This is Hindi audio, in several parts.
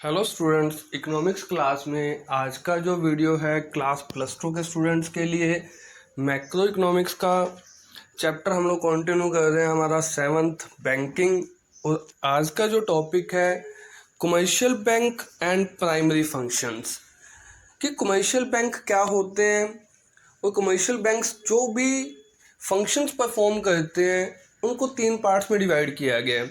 हेलो स्टूडेंट्स, इकोनॉमिक्स क्लास में आज का जो वीडियो है क्लास +2 के स्टूडेंट्स के लिए मैक्रो इकोनॉमिक्स का चैप्टर हम लोग कंटिन्यू कर रहे हैं, हमारा 7th बैंकिंग। और आज का जो टॉपिक है commercial bank and primary functions, कि कमर्शियल बैंक क्या होते हैं और कमर्शियल बैंक्स जो भी फंक्शंस परफॉर्म करते हैं उनको 3 पार्ट्स में डिवाइड किया गया है: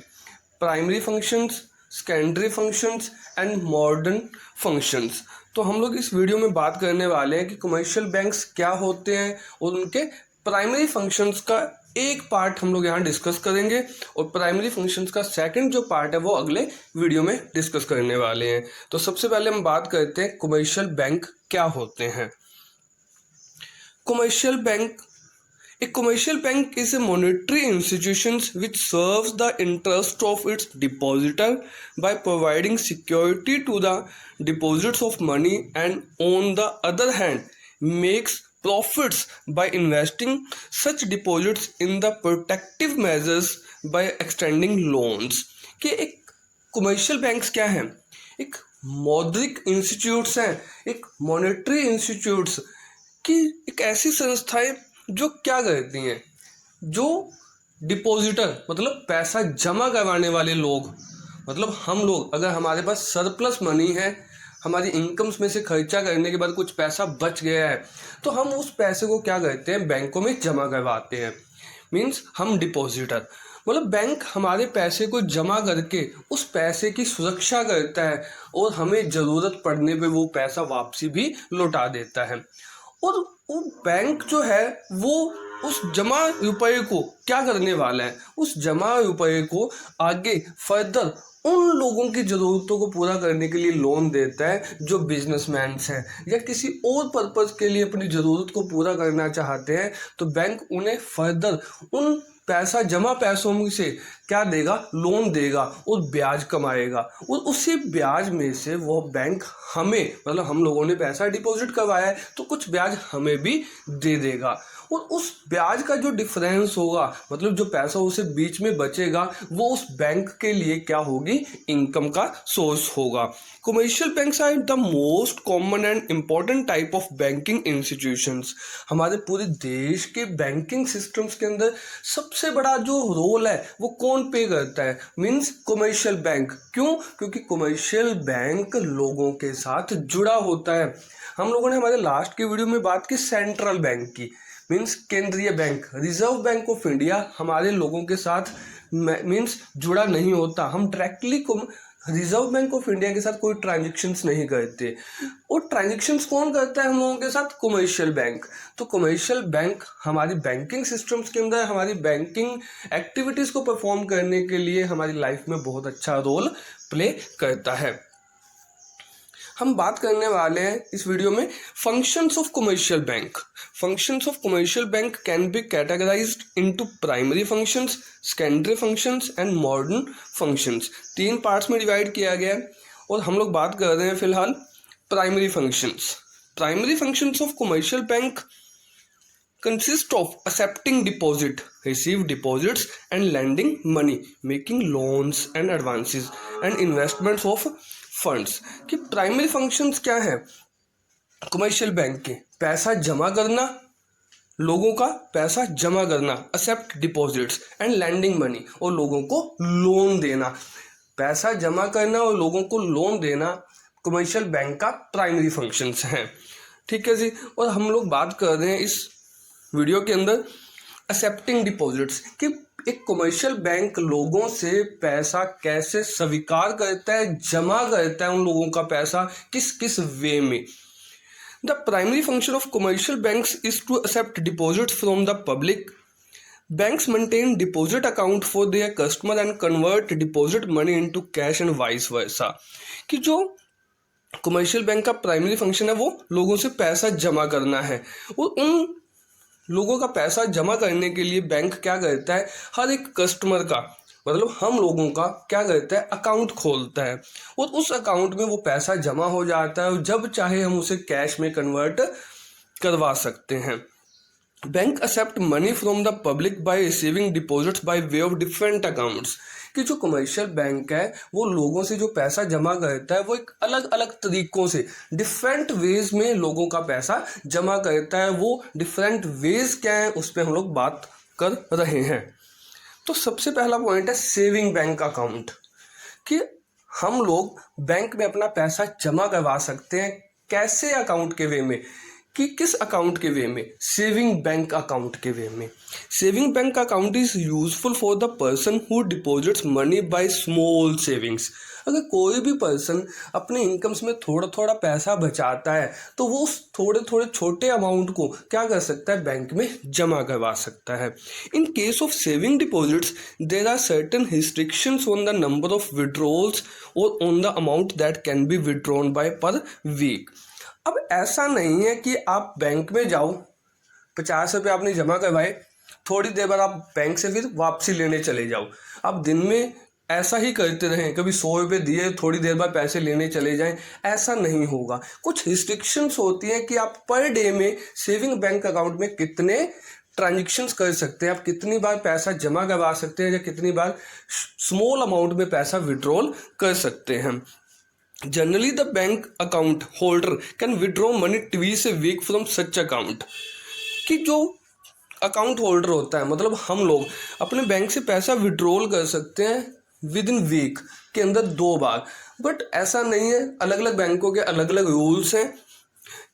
primary functions, secondary functions and modern functions. तो हम लोग इस वीडियो में बात करने वाले हैं कि कमर्शियल बैंक्स क्या होते हैं और उनके प्राइमरी फंक्शंस का एक पार्ट हम लोग यहाँ डिस्कस करेंगे और प्राइमरी फंक्शंस का सेकंड जो पार्ट है वो अगले वीडियो में डिस्कस करने वाले हैं। तो सबसे पहले हम बात करते हैं कमर्शियल बैंक क्या होते हैं। Commercial bank A commercial bank is a monetary institution which serves the interest of its depositor by providing security to the deposits of money and on the other hand makes profits by investing such deposits in the protective measures by extending loans। कि एक कमर्शियल बैंक्स क्या हैं? एक मौद्रिक इंस्टीट्यूट्स हैं, एक मॉनेटरी इंस्टीट्यूट्स की एक ऐसी संस्थाएं जो क्या करती हैं, जो डिपॉजिटर मतलब पैसा जमा करवाने वाले लोग, मतलब हम लोग, अगर हमारे पास सरप्लस मनी है, हमारी इनकम्स में से खर्चा करने के बाद कुछ पैसा बच गया है, तो हम उस पैसे को क्या करते हैं, बैंकों में जमा करवाते हैं। मीन्स हम डिपॉजिटर, मतलब बैंक हमारे पैसे को जमा करके उस पैसे की सुरक्षा करता है और हमें ज़रूरत पड़ने पे वो पैसा वापसी भी लौटा देता है। और वो बैंक जो है वो उस जमा रुपये को क्या करने वाला है, उस जमा रुपये को आगे फर्दर उन लोगों की ज़रूरतों को पूरा करने के लिए लोन देता है जो बिजनेसमैन हैं या किसी और पर्पज़ के लिए अपनी ज़रूरत को पूरा करना चाहते हैं। तो बैंक उन्हें फर्दर उन पैसा जमा पैसों में से क्या देगा, लोन देगा और ब्याज कमाएगा और उसी ब्याज में से वो बैंक हमें, मतलब हम लोगों ने पैसा डिपॉजिट करवाया है तो कुछ ब्याज हमें भी दे देगा और उस ब्याज का जो डिफरेंस होगा, मतलब जो पैसा उसे बीच में बचेगा, वो उस बैंक के लिए क्या होगी, इनकम का सोर्स होगा। Commercial banks are the most common and important type of banking institutions. हमारे पूरे देश के बैंकिंग सिस्टम्स के अंदर सबसे बड़ा जो रोल है वो कौन पे करता है, मीन्स कमर्शियल बैंक। क्यों? क्योंकि कमर्शियल बैंक लोगों के साथ जुड़ा होता है। हम लोगों ने हमारे लास्ट की वीडियो में बात की सेंट्रल बैंक की, मीन्स केंद्रीय bank, reserve bank of India हमारे लोगों के साथ मीन्स जुड़ा नहीं होता। हम directly reserve bank of India के साथ कोई ट्रांजेक्शन्स नहीं करते और ट्रांजेक्शन्स कौन करता है हम लोगों के साथ, कमर्शियल बैंक। तो कमर्शियल बैंक हमारी बैंकिंग सिस्टम्स के अंदर हमारी बैंकिंग एक्टिविटीज़ को परफॉर्म करने के लिए हमारी लाइफ में बहुत अच्छा रोल प्ले करता है। हम बात करने वाले हैं इस वीडियो में functions of commercial bank. Functions of commercial bank can be categorised into primary functions, secondary functions and modern functions. 3 parts में डिवाइड किया गया है और हम लोग बात कर रहे हैं फिलहाल primary functions. Primary functions of commercial bank consist of accepting deposit, receive deposits and lending money, making loans and advances and investments of funds। कि प्राइमरी फंक्शंस क्या है कमर्शियल बैंक के? पैसा जमा करना, लोगों का पैसा जमा करना, accept deposits and landing money, और लोगों को लोन देना। पैसा जमा करना और लोगों को लोन देना कमर्शियल बैंक का प्राइमरी फंक्शंस हैं। ठीक है जी। और हम लोग बात कर रहे हैं इस वीडियो के अंदर एक्सेप्टिंग डिपॉजिट्स, कि एक कमर्शियल बैंक लोगों से पैसा कैसे स्वीकार करता है, जमा करता है उन लोगों का पैसा किस किस वे में। The primary function of commercial banks is to accept deposits from the public. Banks maintain deposit account for their customer and convert deposit money into cash and vice versa. कि जो कमर्शियल बैंक का प्राइमरी फंक्शन है वो लोगों से पैसा जमा करना है और उन लोगों का पैसा जमा करने के लिए बैंक क्या करता है, हर एक कस्टमर का, मतलब हम लोगों का क्या करता है, अकाउंट खोलता है और उस अकाउंट में वो पैसा जमा हो जाता है और जब चाहे हम उसे कैश में कन्वर्ट करवा सकते हैं। Bank accept money from the public by receiving deposits by way of different accounts. कि जो कमर्शियल बैंक है वो लोगों से जो पैसा जमा करता है वो एक अलग अलग तरीकों से डिफरेंट वेज में लोगों का पैसा जमा करता है। वो डिफरेंट वेज क्या है उस पर हम लोग बात कर रहे हैं। तो सबसे पहला पॉइंट है सेविंग बैंक अकाउंट, कि हम लोग बैंक में अपना पैसा जमा करवा सकते हैं। कैसे अकाउंट के वे में, कि किस अकाउंट के वे में, सेविंग बैंक अकाउंट के वे में। Saving bank account is useful for the person who deposits money by small savings. अगर कोई भी पर्सन अपने इनकम्स में थोड़ा थोड़ा पैसा बचाता है तो वो उस थोड़े थोड़े छोटे अमाउंट को क्या कर सकता है, बैंक में जमा करवा सकता है। In case of saving deposits there are certain restrictions on the number of withdrawals और on the amount that can be withdrawn by per week. अब ऐसा नहीं है कि आप बैंक में जाओ, 50 रुपये आपने जमा करवाए, थोड़ी देर बाद आप बैंक से फिर वापसी लेने चले जाओ। आप दिन में ऐसा ही करते रहें, कभी 100 रुपये दिए, थोड़ी देर बाद पैसे लेने चले जाएं, ऐसा नहीं होगा। कुछ रिस्ट्रिक्शंस होती हैं कि आप पर डे में सेविंग बैंक अकाउंट में कितने ट्रांजेक्शन्स कर सकते हैं, आप कितनी बार पैसा जमा करवा सकते हैं या कितनी बार स्मॉल अमाउंट में पैसा विड्रॉल कर सकते हैं। Generally, the bank account holder can withdraw money twice a week from such account। कि जो अकाउंट होल्डर होता है, मतलब हम लोग अपने बैंक से पैसा विड्रॉल कर सकते हैं विद इन वीक के अंदर 2 बार। बट ऐसा नहीं है, अलग अलग बैंकों के अलग अलग रूल्स हैं।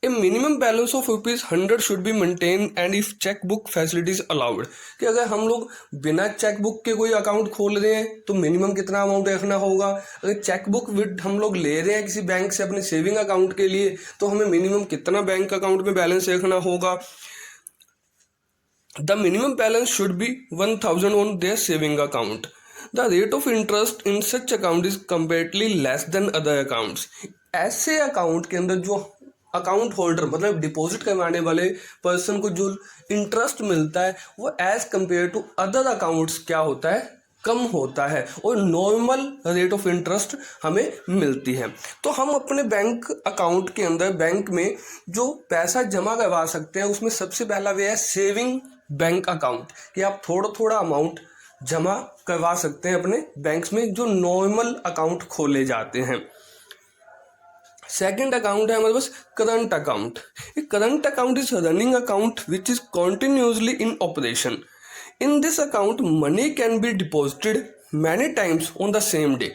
ए minimum balance of ₹100 should be maintain and if cheque book facilities allowed. कि अगर हम लोग बिना चेक बुक के कोई अकाउंट खोल रहे हैं तो मिनिमम कितना अमाउंट रखना होगा। अगर चेक बुक विद हम लोग ले रहे हैं किसी बैंक से अपने सेविंग अकाउंट के लिए तो हमें मिनिमम कितना बैंक अकाउंट में बैलेंस रखना होगा। The minimum balance should be 1000 on their saving account. The rate of interest in such account is comparatively less than other accounts. ऐसे अकाउंट के अंदर जो अकाउंट होल्डर मतलब डिपॉजिट करवाने वाले पर्सन को जो इंटरेस्ट मिलता है वो as compare to other accounts क्या होता है, कम होता है और नॉर्मल रेट ऑफ इंटरेस्ट हमें मिलती है। तो हम अपने बैंक अकाउंट के अंदर बैंक में जो पैसा जमा करवा सकते हैं उसमें सबसे पहला वे है सेविंग बैंक अकाउंट, कि आप थोड़ा थोड़ा अमाउंट जमा करवा सकते हैं अपने बैंक्स में जो नॉर्मल अकाउंट खोले जाते हैं। सेकेंड अकाउंट है हमारे पास current account. Current account is running account which is continuously in operation. In this account money can be deposited many times on the same day.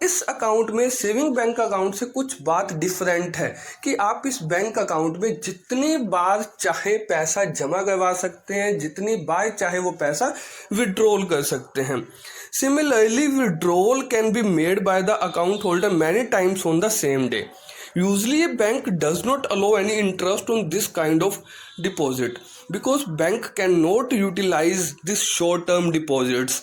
इस अकाउंट में सेविंग बैंक अकाउंट से कुछ बात डिफरेंट है कि आप इस बैंक अकाउंट में जितनी बार चाहे पैसा जमा करवा सकते हैं, जितनी बार चाहे वो पैसा विड्रॉल कर सकते हैं। Similarly, withdrawal can be made by the account holder many times on the same day. Usually, a bank does not allow any interest on this kind of deposit because bank cannot utilize this short-term deposits.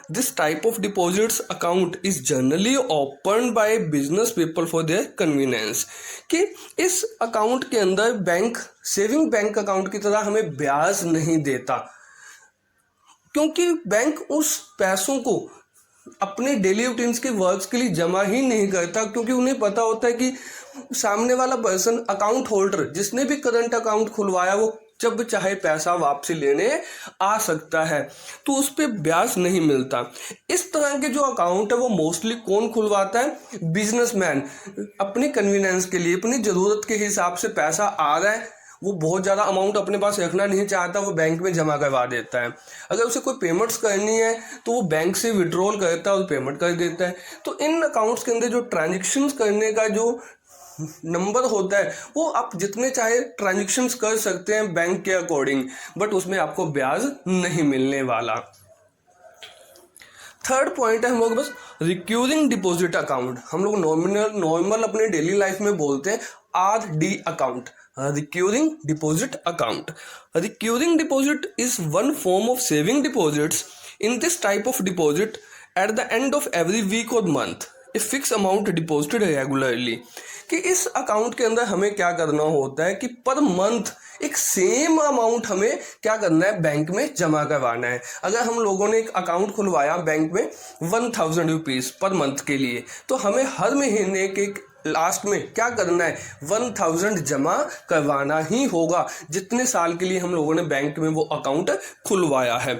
This type of deposits account is generally opened by business people for their convenience। कि इस अकाउंट के अंदर बैंक सेविंग बैंक अकाउंट की तरह हमें ब्याज नहीं देता, क्योंकि बैंक उस पैसों को अपने डेली रूटीन्स के वर्क्स के लिए जमा ही नहीं करता, क्योंकि उन्हें पता होता है कि सामने वाला पर्सन अकाउंट होल्डर जिसने भी करंट अकाउंट खुलवाया वो जब चाहे पैसा वापसी लेने आ सकता है, तो उस पर ब्याज नहीं मिलता। इस तरह के जो अकाउंट है वो मोस्टली कौन खुलवाता है, बिजनेसमैन। अपनी कन्वीनियंस के लिए, अपनी ज़रूरत के हिसाब से पैसा आ रहा है, वो बहुत ज़्यादा अमाउंट अपने पास रखना नहीं चाहता, वो बैंक में जमा करवा देता है। अगर उसे कोई पेमेंट्स करनी है तो वो बैंक से विड्रॉल करता है और पेमेंट कर देता है। तो इन अकाउंट्स के अंदर जो ट्रांजेक्शन्स करने का जो नंबर होता है वो आप जितने चाहे ट्रांजेक्शन्स कर सकते हैं बैंक के अकॉर्डिंग, बट उसमें आपको ब्याज नहीं मिलने वाला। थर्ड पॉइंट है हम लोग बस रिक्यूरिंग डिपॉजिट अकाउंट। हम लोग नॉर्मल अपने डेली लाइफ में बोलते हैं RD account, recurring deposit account. A recurring deposit is one form of saving deposits. In this type of deposit, at the end of every week or month, a fixed amount deposited regularly. कि इस अकाउंट के अंदर हमें क्या करना होता है कि पर मंथ एक सेम अमाउंट हमें क्या करना है, बैंक में जमा करवाना है। अगर हम लोगों ने एक अकाउंट खुलवाया बैंक में 1000 रुपीज़ पर मंथ के लिए, तो हमें हर महीने के लास्ट में क्या करना है, 1000 जमा करवाना ही होगा, जितने साल के लिए हम लोगों ने बैंक में वो अकाउंट खुलवाया है।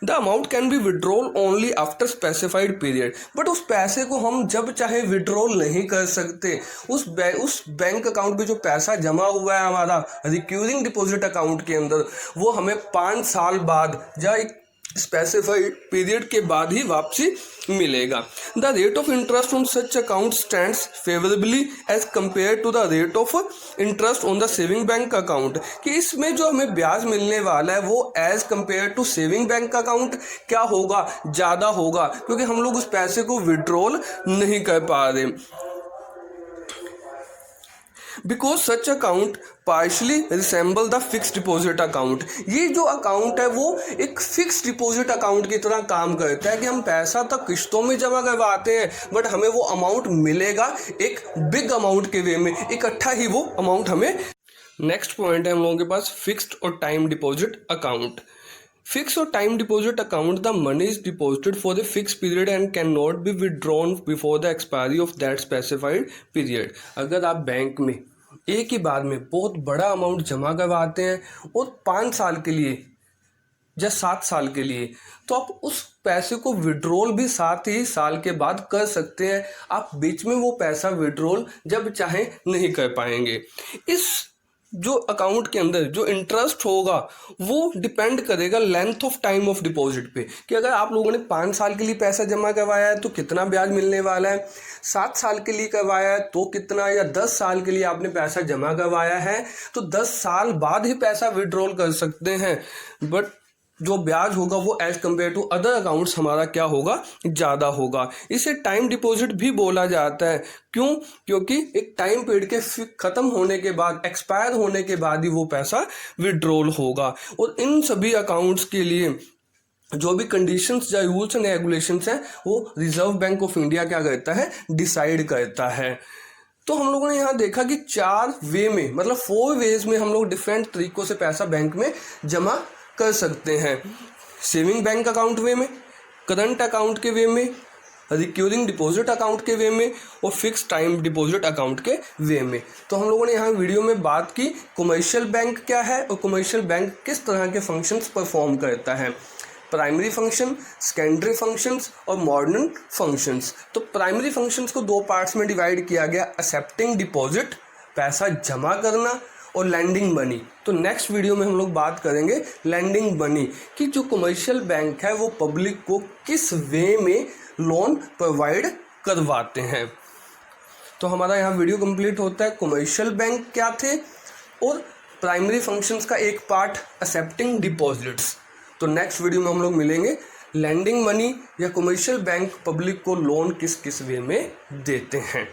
The amount can be withdrawal only after specified period, but उस पैसे को हम जब चाहे विड्रॉल नहीं कर सकते। उस बैंक अकाउंट में जो पैसा जमा हुआ है हमारा रिक्यूरिंग डिपॉजिट अकाउंट के अंदर, वो हमें 5 साल बाद या एक स्पेसिफाइड पीरियड के बाद ही वापसी मिलेगा। The rate of interest on such account stands favourably as compare to the rate of interest on the saving bank account, कि इसमें जो हमें ब्याज मिलने वाला है वो as compare to saving bank account क्या होगा, ज़्यादा होगा, क्योंकि हम लोग उस पैसे को विड्रॉल नहीं कर पा रहे। Because such account partially resemble the fix deposit account, ये जो अकाउंट है वो एक फिक्स डिपॉजिट अकाउंट की तरह काम करता है कि हम पैसा तो किश्तों में जमा करवाते हैं, बट हमें वो अमाउंट मिलेगा एक बिग अमाउंट के वे में, इकट्ठा ही वो अमाउंट हमें। नेक्स्ट पॉइंट है हम लोगों के पास फिक्स्ड और टाइम डिपॉजिट अकाउंट। फिक्स और time deposit account, the money is deposited for the fix period and can not be withdrawn before the expiry of that specified period. अगर आप बैंक में एक ही बार में बहुत बड़ा अमाउंट जमा करवाते हैं और 5 साल के लिए या 7 साल के लिए, तो आप उस पैसे को विड्रॉल भी 7 ही साल के बाद कर सकते हैं। आप बीच में वो पैसा विड्रॉल जब चाहें नहीं कर पाएंगे। इस जो अकाउंट के अंदर जो इंटरेस्ट होगा वो डिपेंड करेगा length of time of deposit पे, कि अगर आप लोगों ने 5 साल के लिए पैसा जमा करवाया है तो कितना ब्याज मिलने वाला है, 7 साल के लिए करवाया है तो कितना, या 10 साल के लिए आपने पैसा जमा करवाया है तो 10 साल बाद ही पैसा विड्रॉल कर सकते हैं, बट जो ब्याज होगा वो as compare to other accounts हमारा क्या होगा, ज़्यादा होगा। इसे टाइम डिपॉजिट भी बोला जाता है। क्यों? क्योंकि एक टाइम पीरियड के ख़त्म होने के बाद, एक्सपायर होने के बाद ही वो पैसा विड्रॉल होगा। और इन सभी अकाउंट्स के लिए जो भी कंडीशंस या रूल्स एंड रेगुलेशंस हैं वो रिजर्व बैंक ऑफ इंडिया क्या करता है, डिसाइड करता है। तो हम लोगों ने यहाँ देखा कि 4 वे में, मतलब 4 वेज में हम लोग डिफरेंट तरीकों से पैसा बैंक में जमा कर सकते हैं। सेविंग बैंक अकाउंट वे में, करंट अकाउंट के वे में, रिक्यूरिंग डिपॉजिट अकाउंट के वे में और फिक्स टाइम डिपॉजिट अकाउंट के वे में। तो हम लोगों ने यहाँ वीडियो में बात की कमर्शियल बैंक क्या है और कमर्शियल बैंक किस तरह के फंक्शंस परफॉर्म करता है। प्राइमरी फंक्शन, सेकेंडरी फंक्शंस और मॉडर्न फंक्शंस। तो प्राइमरी फंक्शंस को 2 पार्ट्स में डिवाइड किया गया, एक्सेप्टिंग डिपॉजिट पैसा जमा करना और लैंडिंग मनी। तो नेक्स्ट वीडियो में हम लोग बात करेंगे लैंडिंग मनी कि जो कमर्शियल बैंक है वो पब्लिक को किस वे में लोन प्रोवाइड करवाते हैं। तो हमारा यहाँ वीडियो कंप्लीट होता है कमर्शियल बैंक क्या थे और प्राइमरी फंक्शंस का एक पार्ट एक्सेप्टिंग डिपॉजिट्स। तो नेक्स्ट वीडियो में हम लोग मिलेंगे लैंडिंग मनी या कमर्शियल बैंक पब्लिक को लोन किस किस वे में देते हैं।